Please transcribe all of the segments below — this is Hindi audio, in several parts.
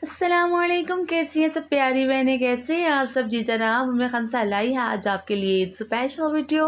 अस्सलामुअलैकुम, कैसी हैं सब प्यारी बहनें, कैसे हैं आप सब। जी जनाब, मैं खनसा लाई है आज आपके लिए स्पेशल वीडियो।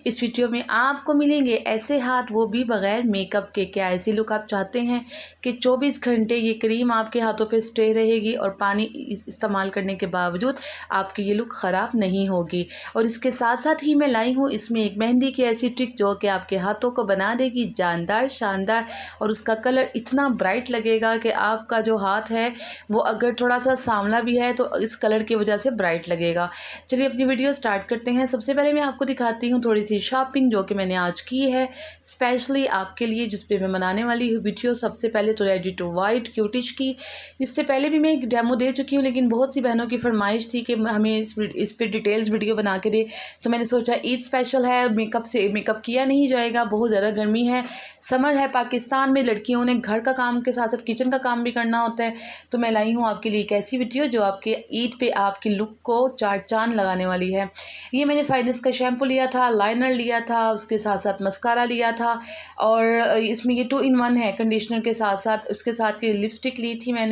इस वीडियो में आपको मिलेंगे ऐसे हाथ, वो भी बग़ैर मेकअप के। क्या ऐसी लुक आप चाहते हैं कि 24 घंटे ये क्रीम आपके हाथों पे स्टे रहेगी और पानी इस्तेमाल करने के बावजूद आपकी ये लुक ख़राब नहीं होगी। और इसके साथ साथ ही मैं लाई हूँ इसमें एक मेहंदी की ऐसी ट्रिक जो कि आपके हाथों को बना देगी जानदार, शानदार, और उसका कलर इतना ब्राइट लगेगा कि आपका जो हाथ है वो अगर थोड़ा सा सांवला भी है तो इस कलर की वजह से ब्राइट लगेगा। चलिए अपनी वीडियो स्टार्ट करते हैं। सबसे पहले मैं आपको दिखाती हूँ थोड़ी सी शॉपिंग जो कि मैंने आज की है स्पेशली आपके लिए, जिस पे मैं बनाने वाली हूँ वीडियो। सबसे पहले तो रेडी टू वाइट क्यूटिश की, इससे पहले भी मैं एक डेमो दे चुकी हूँ, लेकिन बहुत सी बहनों की फरमाइश थी कि हमें इस पर डिटेल्स वीडियो बना के दे। तो मैंने सोचा ईद स्पेशल है, मेकअप किया नहीं जाएगा, बहुत ज़्यादा गर्मी है, समर है पाकिस्तान में, लड़कियों ने घर का काम के साथ साथ किचन का काम भी करना होता है। तो मैं लाई हूँ आपके लिए एक ऐसी वीडियो जो आपके ईद पे आपकी लुक को चार चांद लगाने वाली है। ये मैंने फाइनेंस का शैम्पू लिया था, लाइनर लिया था, उसके साथ साथ मस्कारा लिया था, और इसमें ये 2 in 1 है, कंडीशनर के साथ साथ। उसके साथ की लिपस्टिक ली थी मैंने,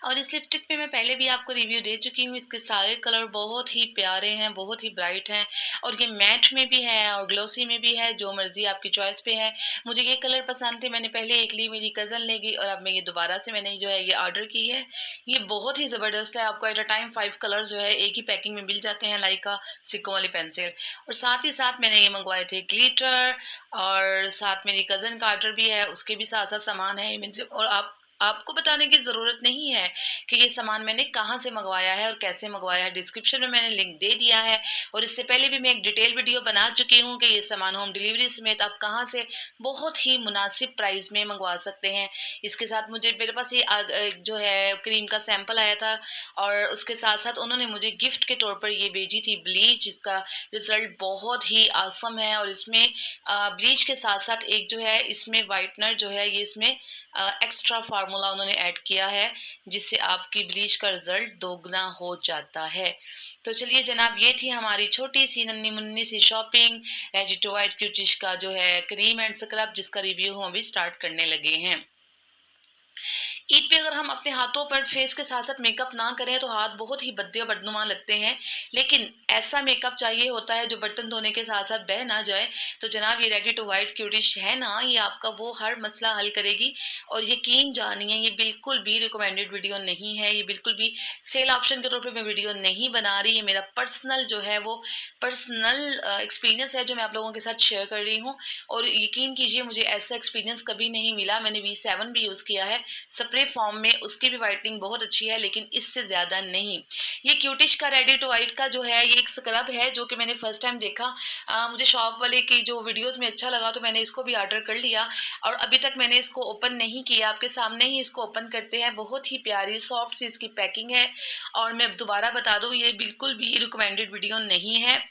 और इस लिपस्टिक पे मैं पहले भी आपको रिव्यू दे चुकी हूँ। इसके सारे कलर बहुत ही प्यारे हैं, बहुत ही ब्राइट हैं, और ये मैट में भी है और ग्लोसी में भी है, जो मर्जी आपकी चॉइस पे है। मुझे ये कलर पसंद थे, मैंने पहले एक ली, मेरी कज़न ले गई, और अब मैं ये दोबारा से मैंने जो है ये ऑर्डर की है। ये बहुत ही ज़बरदस्त है, आपको एट अ टाइम 5 कलर जो है एक ही पैकिंग में मिल जाते हैं, लाइका सिक्कों वाली पेंसिल। और साथ ही साथ मैंने ये मंगवाए थे ग्लिटर, और साथ मेरी कज़न का ऑर्डर भी है, उसके भी साथ साथ सामान है। और आपको बताने की ज़रूरत नहीं है कि ये सामान मैंने कहाँ से मंगवाया है और कैसे मंगवाया है, डिस्क्रिप्शन में मैंने लिंक दे दिया है। और इससे पहले भी मैं एक डिटेल वीडियो बना चुकी हूँ कि ये सामान होम डिलीवरी समेत आप कहाँ से बहुत ही मुनासिब प्राइस में मंगवा सकते हैं। इसके साथ मेरे पास ये जो है क्रीम का सैंपल आया था, और उसके साथ साथ उन्होंने मुझे गिफ्ट के तौर पर ये भेजी थी ब्लीच, जिसका रिजल्ट बहुत ही आसम है। और इसमें ब्लीच के साथ साथ एक जो है इसमें वाइटनर जो है, ये इसमें एक्स्ट्रा फार्मूला उन्होंने ऐड किया है, जिससे आपकी ब्लीच का रिजल्ट दोगुना हो जाता है। तो चलिए जनाब, ये थी हमारी छोटी सी नन्ही मुन्नी सी शॉपिंग रेडी टू वाइट क्यूटिश का जो है क्रीम एंड स्क्रब, जिसका रिव्यू हम अभी स्टार्ट करने लगे हैं। ईद पे अगर हम अपने हाथों पर फेस के साथ साथ मेकअप ना करें तो हाथ बहुत ही भद्दे और बदनुमा लगते हैं, लेकिन ऐसा मेकअप चाहिए होता है जो बर्तन धोने के साथ साथ बह ना जाए। तो जनाब ये रेडी टू वाइट क्यूटिश है ना, ये आपका वो हर मसला हल करेगी। और यकीन जानिए, ये बिल्कुल भी रिकमेंडेड वीडियो नहीं है, ये बिल्कुल भी सेल ऑप्शन के तौर पर मैं वीडियो नहीं बना रही। ये मेरा पर्सनल जो है वो पर्सनल एक्सपीरियंस है जो मैं आप लोगों के साथ शेयर कर रही हूँ। और यकीन कीजिए, मुझे ऐसा एक्सपीरियंस कभी नहीं मिला। मैंने V7 भी यूज़ किया है स्प्रे फॉर्म में, उसकी भी वाइटनिंग बहुत अच्छी है, लेकिन इससे ज़्यादा नहीं। ये क्यूटिश का रेडी टू वाइट का जो है ये एक स्क्रब है जो कि मैंने फर्स्ट टाइम देखा। मुझे शॉप वाले की जो वीडियोस में अच्छा लगा, तो मैंने इसको भी ऑर्डर कर लिया, और अभी तक मैंने इसको ओपन नहीं किया। आपके सामने ही इसको ओपन करते हैं। बहुत ही प्यारी सॉफ्ट सी इसकी पैकिंग है। और मैं दोबारा बता दूं, ये बिल्कुल भी रिकमेंडेड वीडियो नहीं है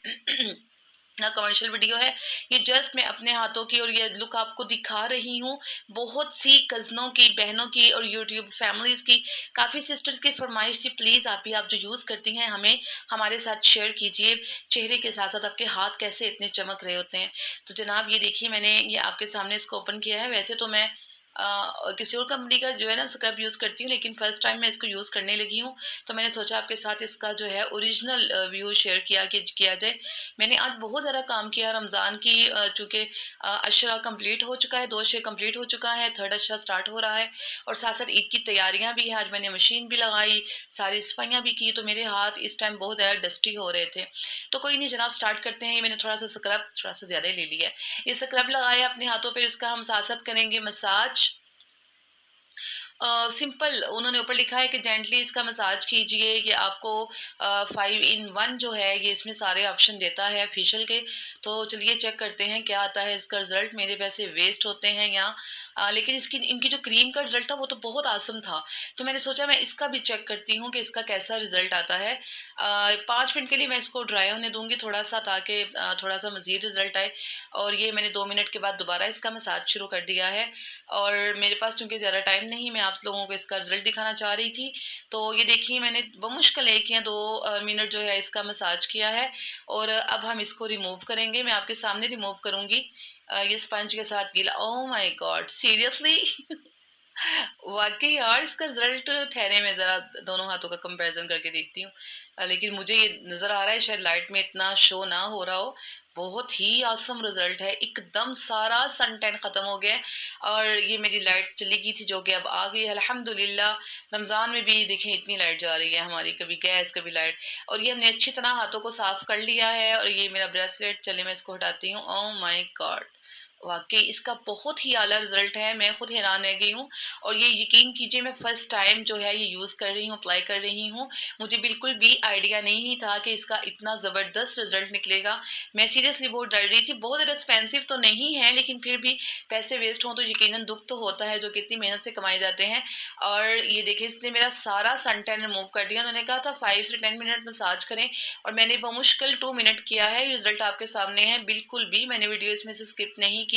ना कमर्शियल वीडियो है। ये जस्ट मैं अपने हाथों की और ये लुक आपको दिखा रही हूँ। बहुत सी कज़नों की, बहनों की और यूट्यूब फैमिलीज़ की, काफ़ी सिस्टर्स की फरमाइश थी, प्लीज़ आप जो यूज़ करती हैं हमें हमारे साथ शेयर कीजिए, चेहरे के साथ साथ आपके हाथ कैसे इतने चमक रहे होते हैं। तो जनाब ये देखिए, मैंने ये आपके सामने इसको ओपन किया है। वैसे तो मैं किसी और कंपनी का जो है ना स्क्रब यूज़ करती हूँ, लेकिन फर्स्ट टाइम मैं इसको यूज़ करने लगी हूँ, तो मैंने सोचा आपके साथ इसका जो है ओरिजिनल व्यू शेयर किया जाए। मैंने आज बहुत ज़्यादा काम किया रमज़ान की, चूँकि अशरा कंप्लीट हो चुका है, 2 अशरे कंप्लीट हो चुका है, 3rd अशरा स्टार्ट हो रहा है, और साथ साथ ईद की तैयारियाँ भी हैं। आज मैंने मशीन भी लगाई, सारी सफाइयाँ भी की, तो मेरे हाथ इस टाइम बहुत ज़्यादा डस्टी हो रहे थे। तो कोई नहीं जनाब, स्टार्ट करते हैं। ये मैंने थोड़ा सा स्क्रब थोड़ा सा ज़्यादा ही ले लिया है। ये स्क्रब लगाया अपने हाथों पर, इसका हम साथ साथ करेंगे मसाज। सिंपल उन्होंने ऊपर लिखा है कि जेंटली इसका मसाज कीजिए। ये आपको 5 in 1 जो है ये इसमें सारे ऑप्शन देता है फेशियल के। तो चलिए चेक करते हैं क्या आता है इसका रिजल्ट। मेरे पैसे वेस्ट होते हैं यहाँ, लेकिन इनकी जो क्रीम का रिजल्ट था वो तो बहुत आसम था। तो मैंने सोचा मैं इसका भी चेक करती हूँ कि इसका कैसा रिजल्ट आता है। 5 मिनट के लिए मैं इसको ड्राई होने दूंगी थोड़ा सा, ताकि थोड़ा सा मज़ीद रिजल्ट आए। और ये मैंने 2 मिनट के बाद दोबारा इसका मसाज शुरू कर दिया है। और मेरे पास चूँकि ज़्यादा टाइम नहीं, मैं आप लोगों को इसका रिजल्ट दिखाना चाह रही थी। तो ये देखिए, मैंने बमुश्किल 1 या 2 मिनट जो है इसका मसाज किया है। और अब हम इसको रिमूव करेंगे। मैं आपके सामने रिमूव करूँगी ये स्पंज के साथ गीला। ओह माय गॉड, सीरियसली वाक़ई यार इसका रिज़ल्ट ठहरे मैं ज़रा दोनों हाथों का कंपैरिज़न करके देखती हूँ। लेकिन मुझे ये नज़र आ रहा है शायद लाइट में इतना शो ना हो रहा हो। बहुत ही ऑसम रिज़ल्ट है, एकदम सारा सन टैन ख़त्म हो गया है और ये मेरी लाइट चली गई थी जो कि अब आ गई है अल्हम्दुलिल्लाह। रमज़ान में भी देखें इतनी लाइट जा रही है हमारी, कभी गैस कभी लाइट, और ये हमने अच्छी तरह हाथों को साफ़ कर लिया है और ये मेरा ब्रेसलेट, चलिए मैं इसको हटाती हूँ। Oh my God! वाक़ई इसका बहुत ही आला रिज़ल्ट है, मैं खुद हैरान रह गई हूँ और ये यकीन कीजिए मैं फ़र्स्ट टाइम जो है ये यूज़ कर रही हूँ, अप्लाई कर रही हूँ। मुझे बिल्कुल भी आइडिया नहीं था कि इसका इतना ज़बरदस्त रिज़ल्ट निकलेगा। मैं सीरियसली बहुत डर रही थी, बहुत ज़्यादा एक्सपेंसिव तो नहीं है लेकिन फिर भी पैसे वेस्ट हों तो यकीनन दुःख तो होता है, जो कि इतनी मेहनत से कमाए जाते हैं। और ये देखिए इसने मेरा सारा सन टैन रिमूव कर दिया। उन्होंने कहा था 5 से 10 मिनट मसाज करें और मैंने बमुश्किल 2 मिनट किया है। रिज़ल्ट आपके सामने है, बिल्कुल भी मैंने वीडियो इसमें से स्किप नहीं की।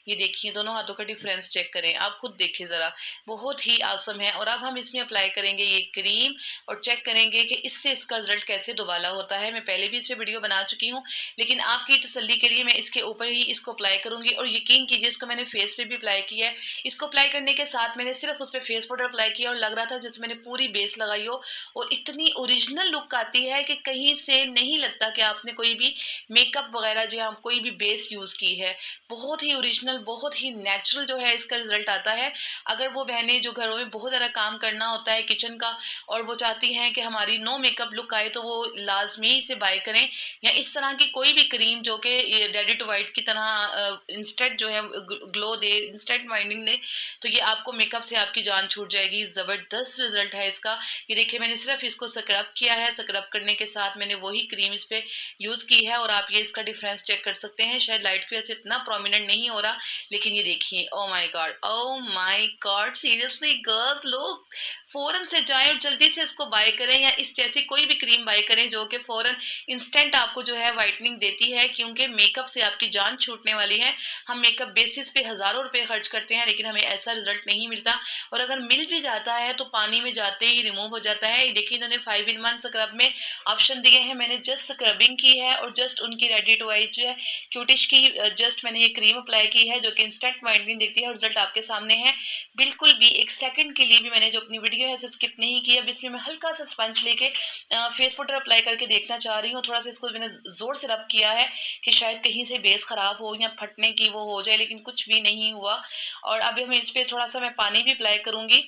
ये देखिए दोनों हाथों का डिफरेंस चेक करें, आप खुद देखिए ज़रा, बहुत ही ऑसम है। और अब हम इसमें अप्लाई करेंगे ये क्रीम और चेक करेंगे कि इससे इसका रिज़ल्ट कैसे दोबाला होता है। मैं पहले भी इस पे वीडियो बना चुकी हूँ, लेकिन आपकी तसल्ली के लिए मैं इसके ऊपर ही इसको अप्लाई करूँगी। और यकीन कीजिए इसको मैंने फेस पे भी अप्लाई किया है। इसको अप्लाई करने के साथ मैंने सिर्फ उस पे फेस पाउडर अप्लाई किया और लग रहा था जैसे मैंने पूरी बेस लगाई हो, और इतनी ओरिजिनल लुक आती है कि कहीं से नहीं लगता कि आपने कोई भी मेकअप वगैरह जो है कोई भी बेस यूज़ की है। बहुत ही ओरिजिनल, बहुत ही नेचुरल जो है इसका रिज़ल्ट आता है। अगर वो बहनें जो घरों में बहुत ज़्यादा काम करना होता है किचन का और वो चाहती हैं कि हमारी नो मेकअप लुक आए, तो वो लाज़मी इसे बाय करें। या इस तरह की कोई भी क्रीम जो कि ये रेडी टू व्हाइट की तरह इंस्टेंट जो है ग्लो दे, इंस्टेंट वाइटनिंग दे, तो ये आपको मेकअप से आपकी जान छूट जाएगी। ज़बरदस्त रिज़ल्ट है इसका। ये देखिए मैंने सिर्फ इसको स्क्रब किया है, स्क्रब करने के साथ मैंने वही क्रीम इस पे यूज़ की है और आप ये इसका डिफरेंस चेक कर सकते हैं। शायद लाइट की वजह से इतना प्रोमिनेंट नहीं हो रहा, लेकिन ये देखिए, oh my God, oh my God, seriously girls लोग फौरन से जाएं और जल्दी से इसको बाय करें, या इस जैसी कोई भी क्रीम बाय करें जो कि फौरन इंस्टेंट आपको जो है वाइटनिंग देती है, क्योंकि मेकअप से आपकी जान छूटने वाली है। हम मेकअप बेसिस पे हज़ारों रुपए खर्च करते हैं लेकिन हमें ऐसा रिजल्ट नहीं मिलता, और अगर मिल भी जाता है तो पानी में जाते ही रिमूव हो जाता है। देखिए इन्होंने 5 इन 1 स्क्रब में ऑप्शन दिए हैं। मैंने जस्ट स्क्रबिंग की है और जस्ट उनकी रेडी टू वाइट जो है क्यूटिश की जस्ट मैंने ये क्रीम अप्लाई की है जो कि इंस्टेंट वाइटनिंग देती है, और रिजल्ट आपके सामने है। बिल्कुल भी एक सेकंड के लिए भी मैंने जो अपनी वीडियो है इसे स्किप नहीं किया। अब इसमें मैं हल्का सा स्पंज लेके फेस पाउडर अप्लाई करके देखना चाह रही हूँ। थोड़ा सा इसको मैंने जोर से रब किया है कि शायद कहीं से बेस खराब हो या फटने की वो हो जाए, लेकिन कुछ भी नहीं हुआ। और अभी हम इस पे थोड़ा सा मैं पानी भी अप्लाई करूंगी।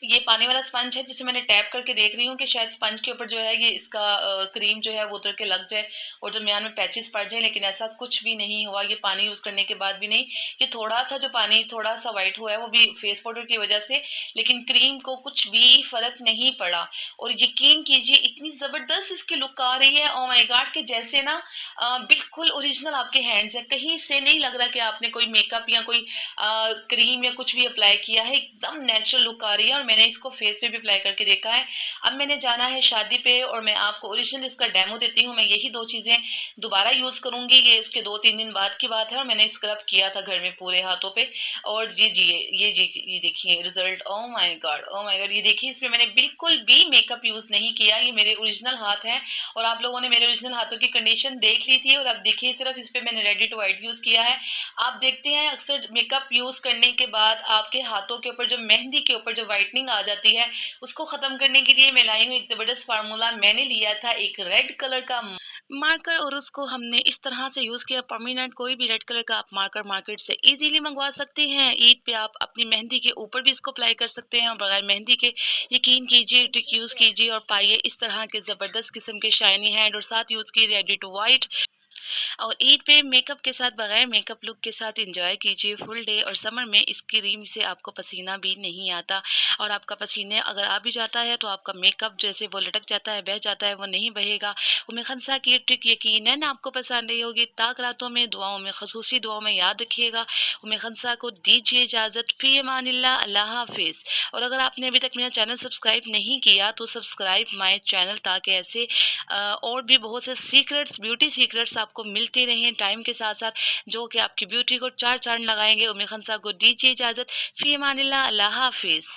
ये पानी वाला स्पंज है जिसे मैंने टैप करके देख रही हूँ कि शायद स्पंज के ऊपर जो है ये इसका क्रीम जो है वो उतर के लग जाए और दरमियान में पैचेस पड़ जाए, लेकिन ऐसा कुछ भी नहीं हुआ। ये पानी यूज़ करने के बाद भी नहीं, ये थोड़ा सा जो पानी थोड़ा सा वाइट हुआ है वो भी फेस पाउडर की वजह से, लेकिन क्रीम को कुछ भी फर्क नहीं पड़ा। और यकीन कीजिए इतनी ज़बरदस्त इसकी लुक आ रही है, ओ माय गॉड, के जैसे ना बिल्कुल ओरिजिनल आपके हैंड्स है, कहीं से नहीं लग रहा कि आपने कोई मेकअप या कोई क्रीम या कुछ भी अप्लाई किया है। एकदम नेचुरल लुक आ रही है और मैंने इसको फेस पे भी अप्लाई करके देखा है। अब मैंने जाना है शादी पे और मैं आपको ओरिजिनल इसका डेमो देती हूँ। मैं यही 2 चीज़ें दोबारा यूज़ करूँगी, ये उसके 2-3 दिन बाद की बात है। और मैंने स्क्रब किया था घर में पूरे हाथों पे, और ये देखिए result, oh my God, oh my God. ये देखिए इसमें मैंने बिल्कुल भी मेकअप यूज़ नहीं किया, ये मेरे ओरिजिनल हाथ हैं और आप लोगों ने मेरे ओरिजिनल हाथों की कंडीशन देख ली थी। और अब देखिए सिर्फ इस पे मैंने रेडी टू व्हाइट यूज़ किया है। आप देखते हैं अक्सर मेकअप यूज़ करने के बाद आपके हाथों के ऊपर जो मेहंदी के ऊपर जो व्हाइटनिंग आ जाती है, उसको ख़त्म करने के लिए मैं लाई हूँ एक ज़बरदस्त फार्मूला। मैंने लिया था एक रेड कलर का मार्कर और उसको हमने इस तरह से यूज़ किया परमानेंट। कोई भी रेड कलर का आप मार्कर मार्केट से इजीली मंगवा सकते हैं। ईद पे आप अपनी मेहंदी के ऊपर भी इसको अप्लाई कर सकते हैं और बगैर मेहंदी के यकीन कीजिए ट्रिक यूज़ कीजिए और पाइए इस तरह के ज़बरदस्त किस्म के शाइनी हैंड। और साथ यूज़ की रेडी टू वाइट। और ईद पे मेकअप के साथ बगैर मेकअप लुक के साथ एंजॉय कीजिए फुल डे। और समर में इस क्रीम से आपको पसीना भी नहीं आता, और आपका पसीने अगर आ भी जाता है तो आपका मेकअप जैसे वो लटक जाता है, बह जाता है, वो नहीं बहेगा। उम्मे खंसा की ये ट्रिक यकीनन आपको पसंद आई होगी। ताक रातों में दुआओं में, खसूसी दुआओं में याद रखिएगा। उम्मे खंसा को दीजिए इजाज़त। फी अमानिल्लाह, अल्लाह हाफिज़। और अगर आपने अभी तक मेरा चैनल सब्सक्राइब नहीं किया तो सब्सक्राइब माय चैनल, ताकि ऐसे और भी बहुत से सीक्रेट्स, ब्यूटी सीक्रेट्स आपको मिलते रहें टाइम के साथ साथ, जो कि आपकी ब्यूटी को चार चांद लगाएंगे। उम्मे खंसा को दीजिए इजाज़त। फ़ी अमानिल्लाह, अल्लाह हाफिज़।